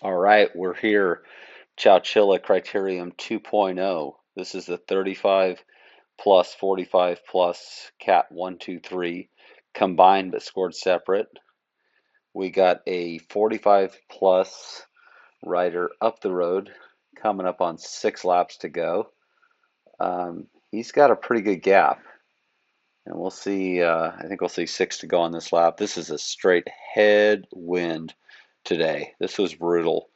All right, we're here. Chowchilla Criterium 2.0. This is the 35 plus 45 plus cat 123 combined but scored separate. We got a 45 plus rider up the road coming up on 6 laps to go. He's got a pretty good gap, and we'll see. I think we'll see 6 to go on this lap. This is a straight headwind today. This was brutal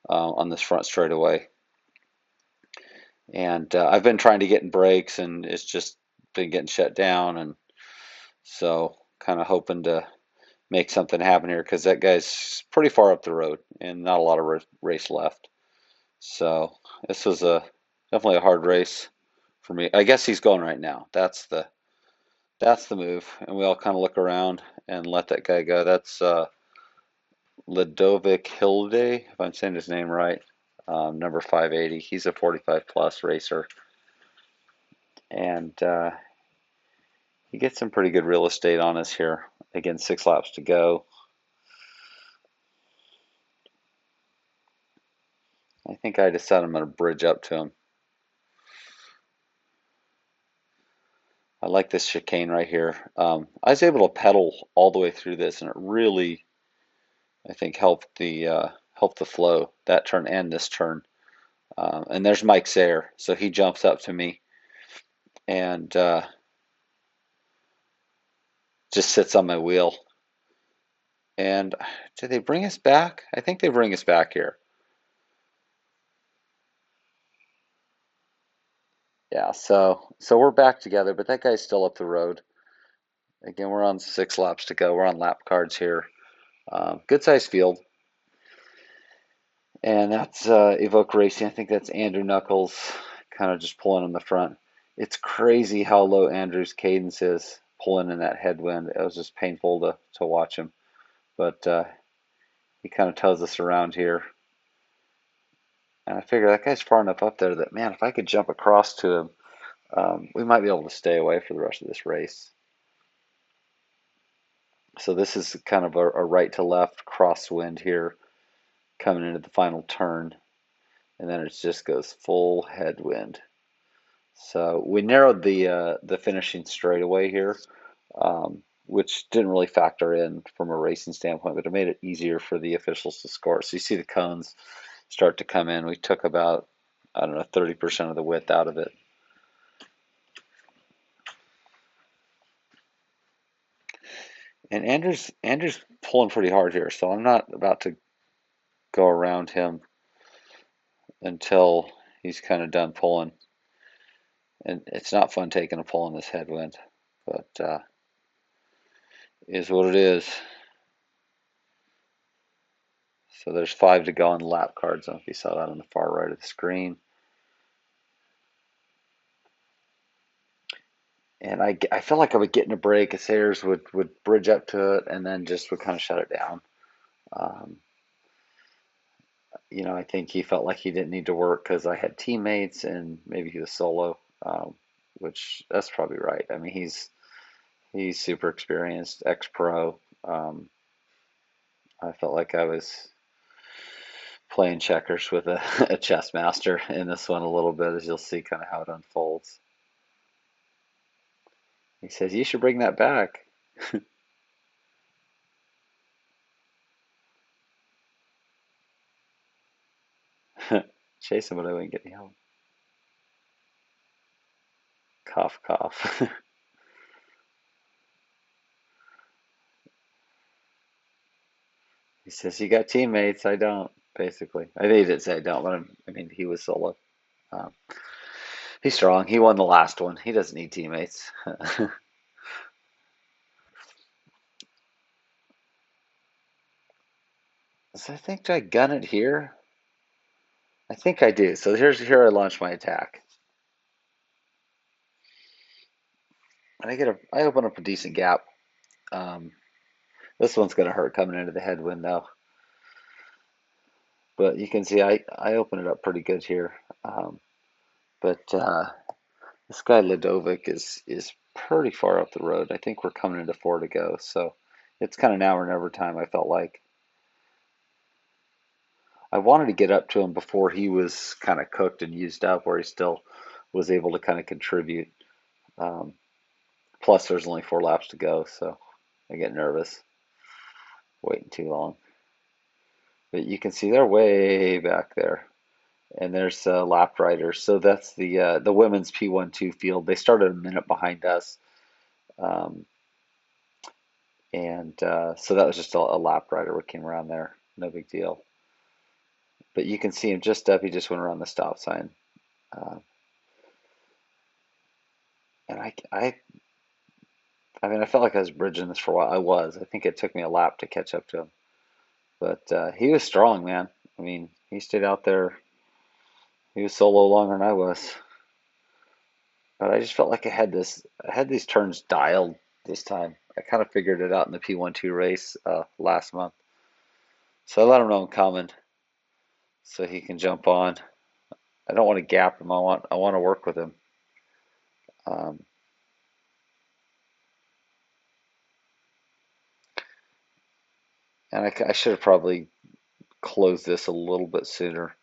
on this front straightaway. And I've been trying to get in brakes, and it's just been getting shut down. And so, kind of hoping to make something happen here because that guy's pretty far up the road and not a lot of race left. So, this was definitely a hard race for me. I guess he's going right now. That's the move. And we all kind of look around and let that guy go. That's Ledovic Hilde, if I'm saying his name right. Number 580. He's a 45 plus racer. And he gets some pretty good real estate on us here. Again, 6 laps to go. I think I decided I'm going to bridge up to him. I like this chicane right here. I was able to pedal all the way through this, and it really, I think, helped the flow, that turn and this turn. And there's Mike Sayer, so he jumps up to me and just sits on my wheel. And did they bring us back? I think they bring us back here. Yeah, so we're back together, but that guy's still up the road. Again, we're on 6 laps to go. We're on lap cards here. Good sized field. And that's Evoke Racing. I think that's Andrew Knuckles kind of just pulling in the front. It's crazy how low Andrew's cadence is pulling in that headwind. It was just painful to watch him. But he kind of tows us around here. And I figure that guy's far enough up there that, man, if I could jump across to him, we might be able to stay away for the rest of this race. So this is kind of a right to left crosswind here coming into the final turn. And then it just goes full headwind. So we narrowed the finishing straightaway here, which didn't really factor in from a racing standpoint, but it made it easier for the officials to score. So you see the cones start to come in. We took about, I don't know, 30% of the width out of it. And Andrew's pulling pretty hard here, so I'm not about to go around him until he's kind of done pulling. And it's not fun taking a pull in this headwind, but is what it is. So there's 5 to go on the lap cards. I don't know if you saw that on the far right of the screen. And I felt like I would get in a break. Sayers would bridge up to it and then just would kind of shut it down. Um, I think he felt like he didn't need to work because I had teammates and maybe he was solo, which that's probably right. I mean, he's super experienced, ex-pro. I felt like I was playing checkers with a chess master in this one a little bit, as you'll see kind of how it unfolds. He says, you should bring that back. Chase him, but I wouldn't get any help. Cough, cough. He says, you got teammates. I don't, basically. I think he didn't say I don't, but I mean, he was solo. Um, he's strong. He won the last one. He doesn't need teammates. So I think, do I gun it here? I think I do. So here I launch my attack. And I open up a decent gap. Um, this one's going to hurt coming into the headwind though. But you can see I open it up pretty good here. But this guy Ledovic is pretty far up the road. I think we're coming into 4 to go. So it's kind of now or never time, I felt like. I wanted to get up to him before he was kind of cooked and used up, where he still was able to kind of contribute. Um, Plus, there's only 4 laps to go, so I get nervous waiting too long. But you can see they're way back there, and there's lap riders. So that's the women's P12 field. They started a minute behind us, um, and so that was just a lap rider. We came around there, no big deal. But you can see him just up. He just went around the stop sign, uh, and I mean, I felt like I was bridging this for a while. I was. I think it took me a lap to catch up to him, but he was strong, man. I mean, he stayed out there. He was solo longer than I was, but I just felt like I had these turns dialed this time. I kind of figured it out in the P12 race last month. So I let him know I'm coming so he can jump on. I don't want to gap him. I want to work with him. Um, and I should have probably closed this a little bit sooner.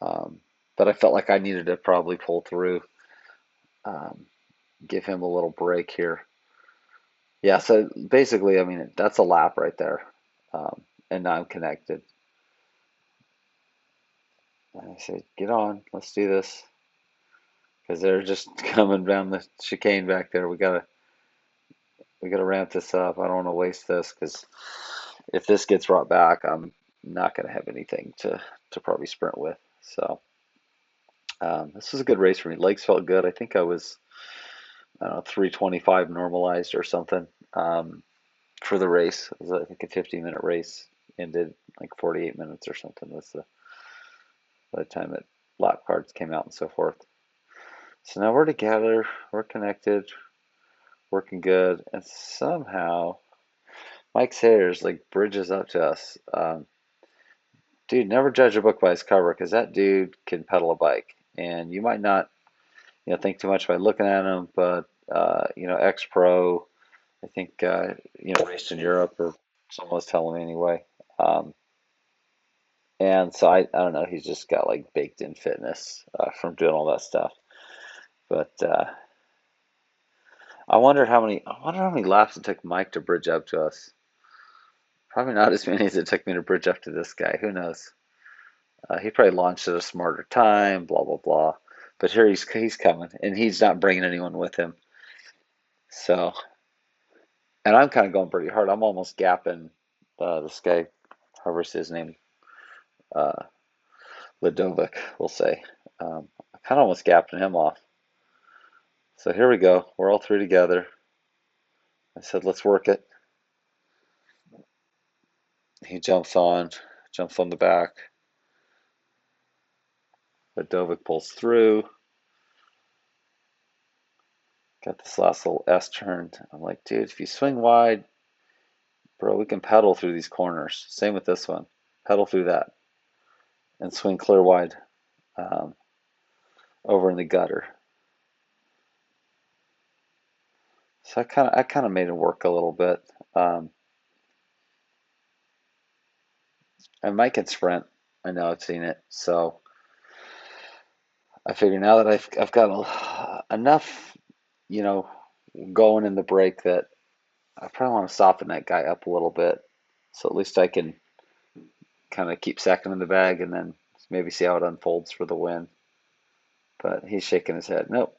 Um, but I felt like I needed to probably pull through, um, give him a little break here. Yeah, so basically, I mean, that's a lap right there. And now I'm connected. And I said, get on, let's do this. Because they're just coming down the chicane back there. We gotta ramp this up. I don't want to waste this because if this gets brought back, I'm not gonna have anything to probably sprint with. So this was a good race for me. Legs felt good. I think I was, I don't know, 325 normalized or something for the race. It was, I think, a 50-minute race. Ended like 48 minutes or something was by the time that lap cards came out and so forth. So now we're together, we're connected, working good, and somehow Mike Sayers like bridges up to us. Dude, never judge a book by its cover because that dude can pedal a bike, and you might not, think too much by looking at him, but ex-pro, I think, raced in Europe, or someone was telling me anyway. Um, and so I don't know, he's just got like baked in fitness from doing all that stuff. But I wonder how many laps it took Mike to bridge up to us. Probably not as many as it took me to bridge up to this guy. Who knows? He probably launched at a smarter time. Blah blah blah. But here he's coming, and he's not bringing anyone with him. So, and I'm kind of going pretty hard. I'm almost gapping this guy, however his name, uh, Ladovic, we'll say. I kind of almost gapping him off. So here we go. We're all three together. I said, let's work it. He jumps on the back. Ladovic pulls through. Got this last little S turn. I'm like, dude, if you swing wide, bro, we can pedal through these corners. Same with this one. Pedal through that and swing clear wide um, over in the gutter. So I kind of made it work a little bit. Um, and Mike can sprint. I know I've seen it. So I figure now that I've got enough, you know, going in the break that I probably want to soften that guy up a little bit. So at least I can kind of keep sacking in the bag and then maybe see how it unfolds for the win. But he's shaking his head. Nope,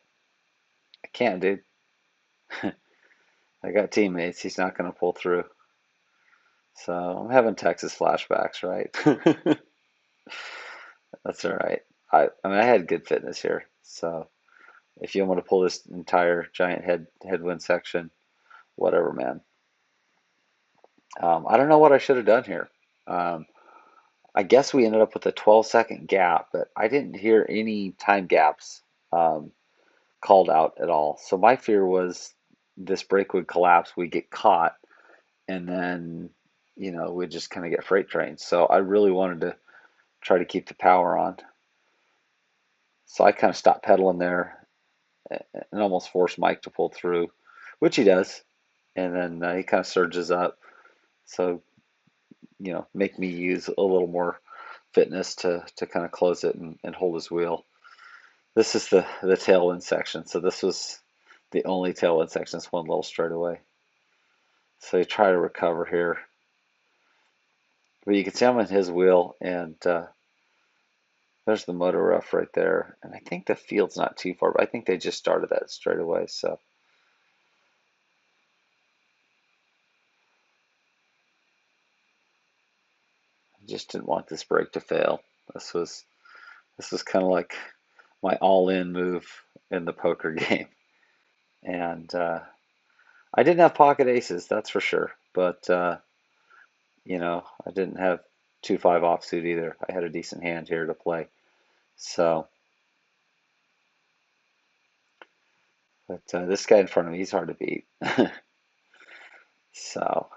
I can't, dude. I got teammates. He's not going to pull through. So I'm having Texas flashbacks, right? That's all right. I mean, I had good fitness here. So if you want to pull this entire giant headwind section, whatever, man. I don't know what I should have done here. Um, I guess we ended up with a 12-second gap, but I didn't hear any time gaps um, called out at all. So my fear was this break would collapse, we get caught, and then we'd just kind of get freight trains. So I really wanted to try to keep the power on. So I kind of stopped pedaling there and almost forced Mike to pull through, which he does, and then he kind of surges up. So make me use a little more fitness to kind of close it and hold his wheel. This is the tailwind section. So this was the only tailwind section. It's one little straightaway. So you try to recover here. But you can see I'm in his wheel, and there's the motor rough right there. And I think the field's not too far, but I think they just started that straightaway. So I just didn't want this break to fail. This was kind of like my all-in move in the poker game. And I didn't have pocket aces, that's for sure. But I didn't have 2-5 offsuit either. I had a decent hand here to play. So, but this guy in front of me, he's hard to beat. So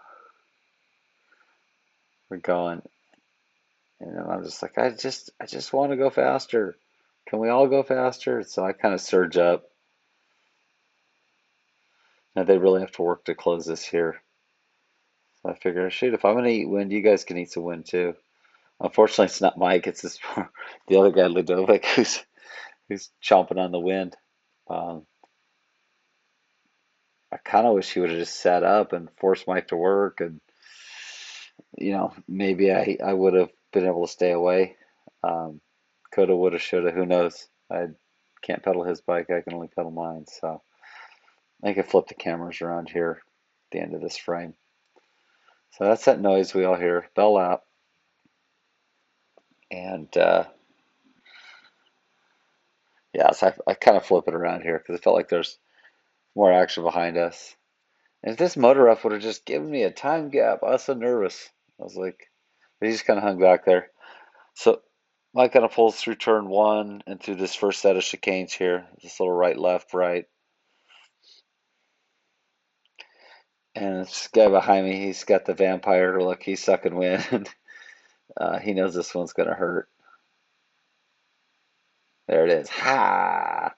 we're going, and I'm just like, I just want to go faster. Can we all go faster? So I kind of surge up. Now they really have to work to close this here. So I figure, shoot, if I'm gonna eat wind, you guys can eat some wind too. Unfortunately, it's not Mike. It's this the other guy, Ludovic, who's chomping on the wind. Um, I kind of wish he would have just sat up and forced Mike to work, and maybe I would have been able to stay away. Coulda, woulda, shoulda. Who knows? I can't pedal his bike. I can only pedal mine. So I can flip the cameras around here at the end of this frame. So that's that noise we all hear. Bell out. And yeah, so I kind of flip it around here because it felt like there's more action behind us. And if this motor rough would have just given me a time gap, I was so nervous. I was like, but he just kind of hung back there. So Mike kind of pulls through turn one and through this first set of chicanes here. This little right, left, right. And this guy behind me, he's got the vampire look. He's sucking wind. He knows this one's going to hurt. There it is. Ha!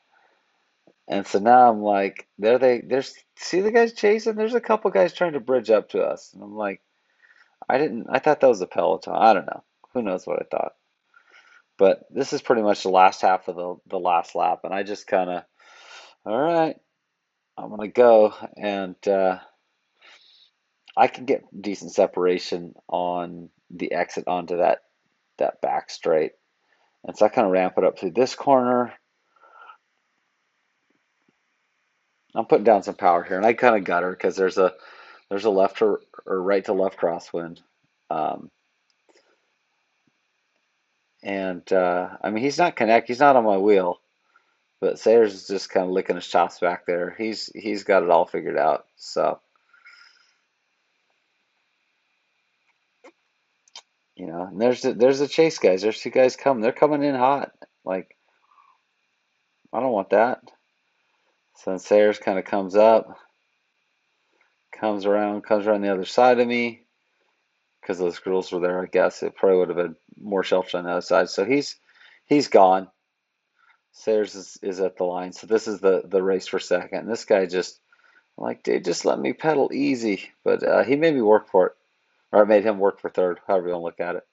And so now I'm like, see the guys chasing? There's a couple guys trying to bridge up to us. And I'm like, I thought that was a peloton. I don't know. Who knows what I thought. But this is pretty much the last half of the last lap. And I just kind of, all right, I'm going to go. And I can get decent separation on the exit onto that back straight. And so I kind of ramp it up through this corner. I'm putting down some power here, and I kind of gutter because there's a left or right to left crosswind. Um, and I mean, he's not on my wheel, but Sayers is just kind of licking his chops back there. He's got it all figured out. So, and there's the chase guys. There's two guys coming. They're coming in hot. Like, I don't want that. So then Sayers kind of comes up, comes around the other side of me. Because those girls were there, I guess it probably would have been more shelter on the other side. So he's gone. Sayers is at the line. So this is the race for second. And this guy just, I'm like, dude, just let me pedal easy. But he made me work for it, or I made him work for third, however you want to look at it.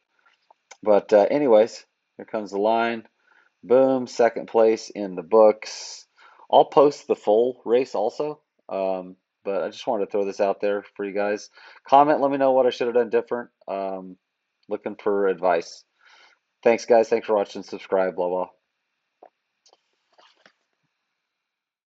But anyways, here comes the line. Boom, second place in the books. I'll post the full race also. But I just wanted to throw this out there for you guys. Comment, let me know what I should have done different. Looking for advice. Thanks, guys. Thanks for watching. Subscribe, blah, blah.